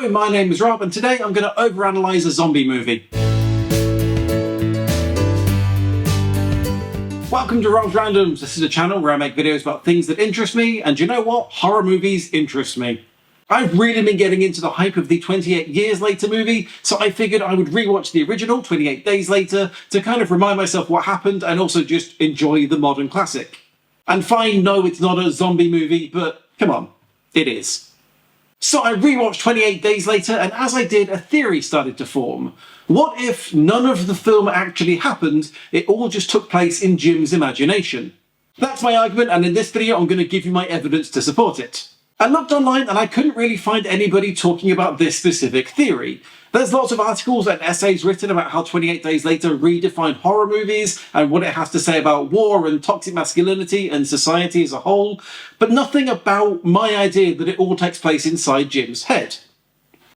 Hello, my name is Rob, and today I'm going to overanalyze a zombie movie. Welcome to Rob's Randoms. This is a channel where I make videos about things that interest me, and you know what? Horror movies interest me. I've really been getting into the hype of the 28 Years Later movie, so I figured I would rewatch the original 28 Days Later to kind of remind myself what happened and also just enjoy the modern classic. And fine, no, it's not a zombie movie, but come on, it is. So I rewatched 28 Days Later, and as I did, a theory started to form. What if none of the film actually happened, it all just took place in Jim's imagination? That's my argument, and in this video I'm going to give you my evidence to support it. I looked online and I couldn't really find anybody talking about this specific theory. There's lots of articles and essays written about how 28 Days Later redefined horror movies and what it has to say about war and toxic masculinity and society as a whole, but nothing about my idea that it all takes place inside Jim's head.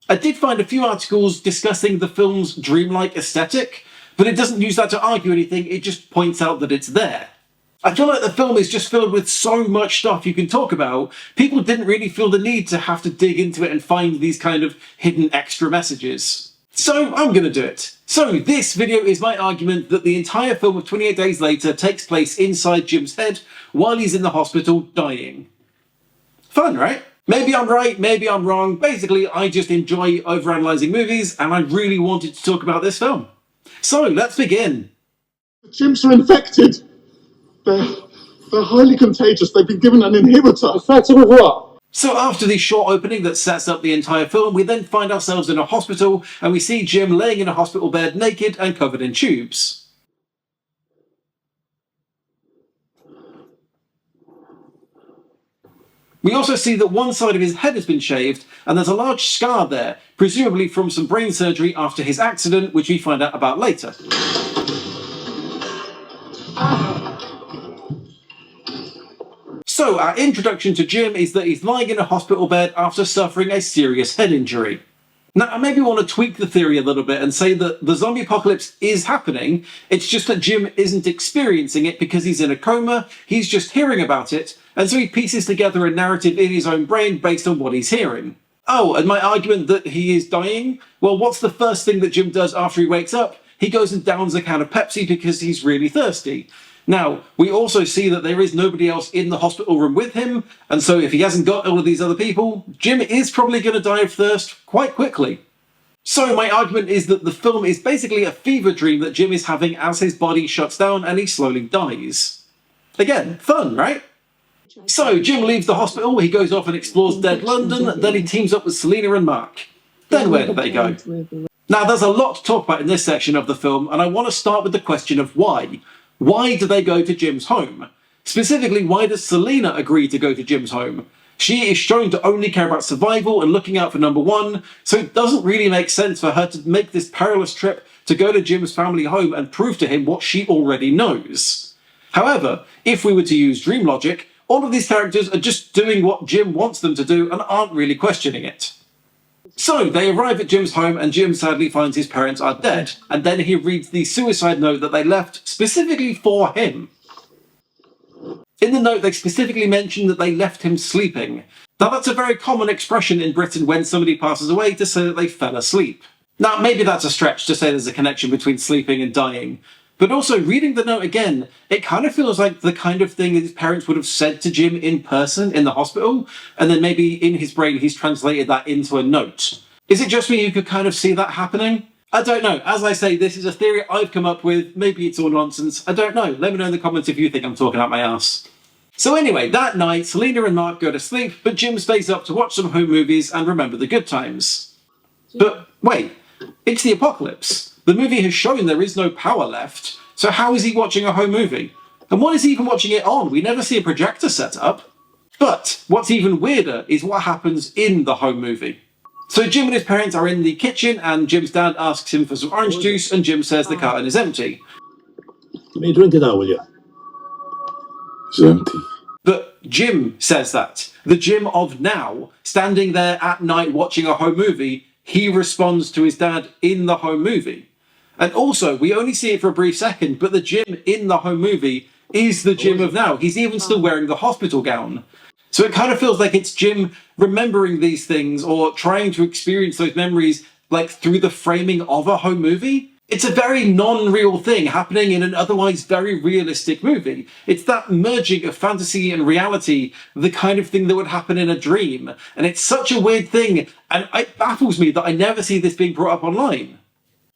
I did find a few articles discussing the film's dreamlike aesthetic, but it doesn't use that to argue anything, it just points out that it's there. I feel like the film is just filled with so much stuff you can talk about, people didn't really feel the need to have to dig into it and find these kind of hidden extra messages. So I'm going to do it. So this video is my argument that the entire film of 28 Days Later takes place inside Jim's head while he's in the hospital dying. Fun, right? Maybe I'm right, maybe I'm wrong. Basically, I just enjoy overanalyzing movies and I really wanted to talk about this film. So let's begin. The chimps are infected. They're highly contagious. They've been given an inhibitor. Infected with what? So after the short opening that sets up the entire film, we then find ourselves in a hospital and we see Jim laying in a hospital bed naked and covered in tubes. We also see that one side of his head has been shaved and there's a large scar there, presumably from some brain surgery after his accident, which we find out about later. So our introduction to Jim is that he's lying in a hospital bed after suffering a serious head injury. Now I maybe want to tweak the theory a little bit and say that the zombie apocalypse is happening, it's just that Jim isn't experiencing it because he's in a coma, he's just hearing about it, and so he pieces together a narrative in his own brain based on what he's hearing. Oh, and my argument that he is dying? Well, what's the first thing that Jim does after he wakes up? He goes and downs a can of Pepsi because he's really thirsty. Now, we also see that there is nobody else in the hospital room with him, and so if he hasn't got all of these other people, Jim is probably going to die of thirst quite quickly. So my argument is that the film is basically a fever dream that Jim is having as his body shuts down and he slowly dies. Again, fun, right? So Jim leaves the hospital, he goes off and explores dead London, then he teams up with Selena and Mark. Then where do they go? Now there's a lot to talk about in this section of the film, and I want to start with the question of why. Why do they go to Jim's home? Specifically, why does Selena agree to go to Jim's home? She is shown to only care about survival and looking out for number one, so it doesn't really make sense for her to make this perilous trip to go to Jim's family home and prove to him what she already knows. However, if we were to use dream logic, all of these characters are just doing what Jim wants them to do and aren't really questioning it. So they arrive at Jim's home and Jim sadly finds his parents are dead, and then he reads the suicide note that they left specifically for him. In the note they specifically mention that they left him sleeping. Now that's a very common expression in Britain when somebody passes away to say that they fell asleep. Now maybe that's a stretch to say there's a connection between sleeping and dying, but also reading the note again, it kind of feels like the kind of thing his parents would have said to Jim in person in the hospital, and then maybe in his brain he's translated that into a note. Is it just me who could kind of see that happening? I don't know. As I say, this is a theory I've come up with. Maybe it's all nonsense. I don't know. Let me know in the comments if you think I'm talking out my ass. So anyway, that night, Selena and Mark go to sleep, but Jim stays up to watch some home movies and remember the good times. But wait, it's the apocalypse. The movie has shown there is no power left, so how is he watching a home movie? And what is he even watching it on? We never see a projector set up. But what's even weirder is what happens in the home movie. So Jim and his parents are in the kitchen and Jim's dad asks him for some orange juice and Jim says the carton is empty. Give me a drink of that, will you? It's empty. But Jim says that. The Jim of now, standing there at night watching a home movie, he responds to his dad in the home movie. And also, we only see it for a brief second, but the Jim in the home movie is the Jim of now. He's even still wearing the hospital gown. So it kind of feels like it's Jim remembering these things or trying to experience those memories like through the framing of a home movie. It's a very non-real thing happening in an otherwise very realistic movie. It's that merging of fantasy and reality, the kind of thing that would happen in a dream. And it's such a weird thing, and it baffles me that I never see this being brought up online.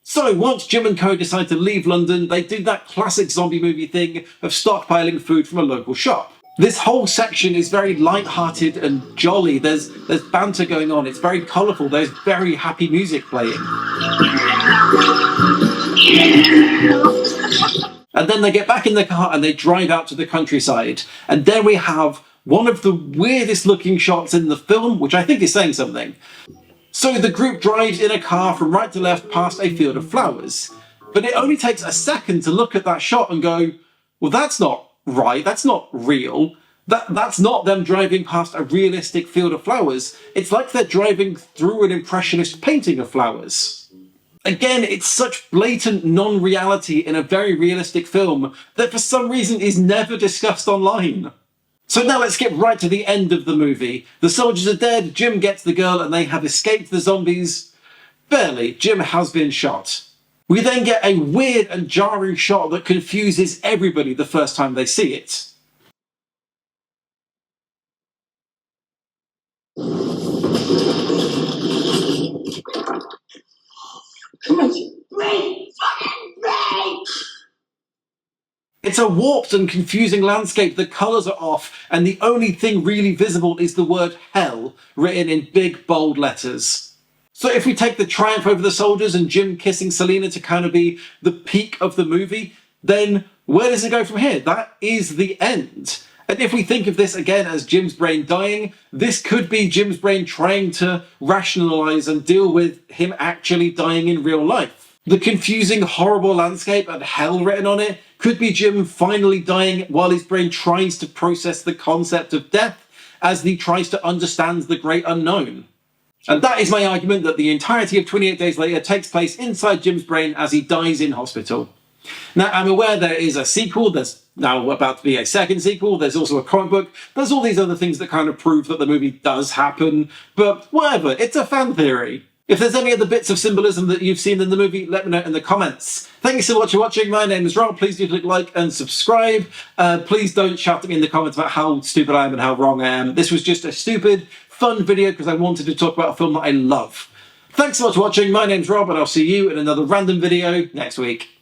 So once Jim and co decide to leave London, they do that classic zombie movie thing of stockpiling food from a local shop. This whole section is very light-hearted and jolly. There's banter going on. It's very colourful. There's very happy music playing. And then they get back in the car and they drive out to the countryside. And there we have one of the weirdest looking shots in the film, which I think is saying something. So the group drives in a car from right to left past a field of flowers. But it only takes a second to look at that shot and go, well, that's not right, that's not real. That's not them driving past a realistic field of flowers. It's like they're driving through an impressionist painting of flowers. Again, it's such blatant non-reality in a very realistic film that for some reason is never discussed online. So now let's get right to the end of the movie. The soldiers are dead, Jim gets the girl, and they have escaped the zombies. Barely, Jim has been shot. We then get a weird and jarring shot that confuses everybody the first time they see it. It's a warped and confusing landscape, the colours are off, and the only thing really visible is the word hell written in big bold letters. So if we take the triumph over the soldiers and Jim kissing Selena to kind of be the peak of the movie, then where does it go from here? That is the end. And if we think of this again as Jim's brain dying, this could be Jim's brain trying to rationalise and deal with him actually dying in real life. The confusing, horrible landscape and hell written on it could be Jim finally dying while his brain tries to process the concept of death as he tries to understand the great unknown. And that is my argument that the entirety of 28 Days Later takes place inside Jim's brain as he dies in hospital. Now, I'm aware there is a sequel, there's now about to be a second sequel, there's also a comic book, there's all these other things that kind of prove that the movie does happen, but whatever, it's a fan theory. If there's any other bits of symbolism that you've seen in the movie, let me know in the comments. Thank you so much for watching. My name is Rob. Please do click like and subscribe. Please don't shout at me in the comments about how stupid I am and how wrong I am. This was just a stupid, fun video because I wanted to talk about a film that I love. Thanks so much for watching. My name's Rob and I'll see you in another random video next week.